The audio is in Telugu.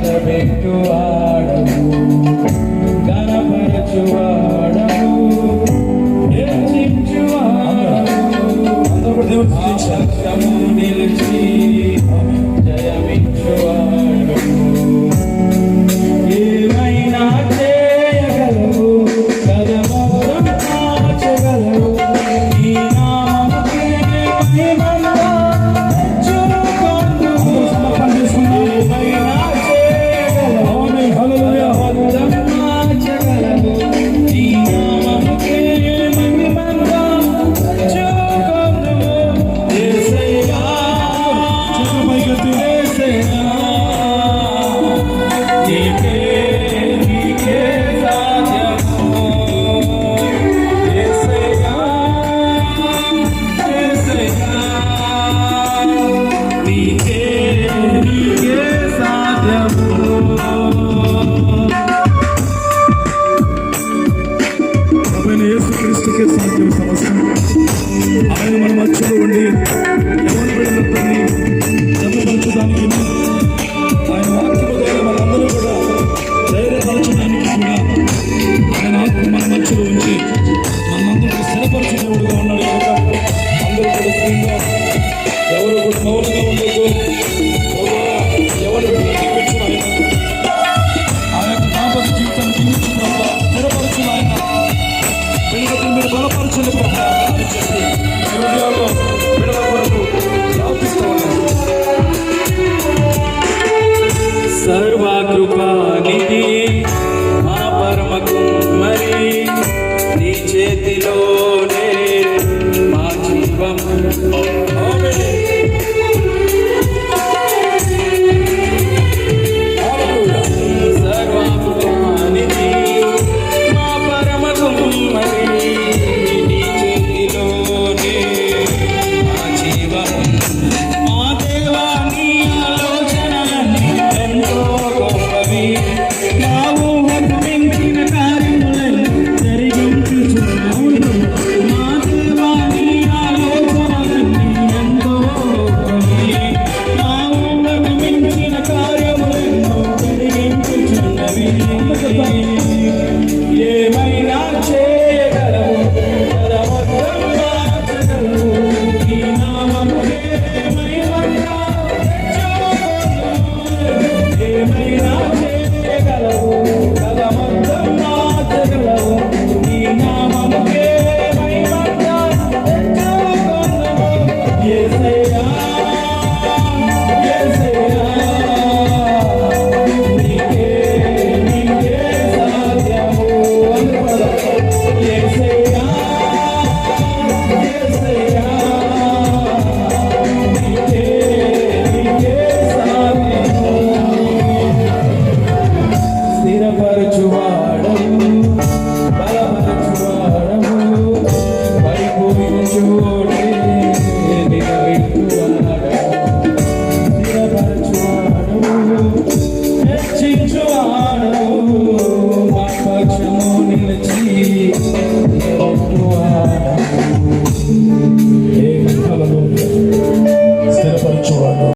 నిలబెట్టువాడవు, గణపరచువాడవు, హెచ్చించువాడవు, పక్షము నిలిచి జయమిచ్చువాడవు. ఏమైనా చేయగలవు, కదమొత్తం మార్చగలవు, నీ నామముకే మహిమగా హెచ్చుకొందుము. ఏమైనా చేయగలవు, మొత్తం మార్చగలవు, నీ నామముకే మహిమగా హెచ్చుకొందుము. యేసయ్యా, యేసయ్యా, నీకే నీకే సాధ్యము. యేసయ్యా, యేసయ్యా, నీకే నీకే సాధ్యము. ప్రభువైన యేసుక్రీస్తుకే సాధ్యం సమస్తం. ఆయన మన మధ్యలో ఉండి ఎవరి బిడ్డలందరినీ జతపరచడానికి, ఆయన వాక్యము ద్వారా మనందరూ కూడా ధైర్యపరచడానికి కూడా ఆయన ఆత్మ మన మధ్యలో ఉంచి మనందరూ స్థిరపరిచే దేవుడుగా ఉన్నాడు కనుక అందరూ కూడా స్థిరంగా, ఎవరు కూడా మౌనంగా ఉండదు. ఎవరు జీవించిన ఆ యొక్క దాంపత్య జీవితాన్ని జీవించిన ప్రభావ స్థిరపరచిన ఆయన బిడ్డలకు మీరు బలపరచండి ప్రభావ అని చెప్పి హృదయాల్లో బిడ్డల కొరకు ప్రార్థిస్తూ ఉన్నాను. సర్వకృపా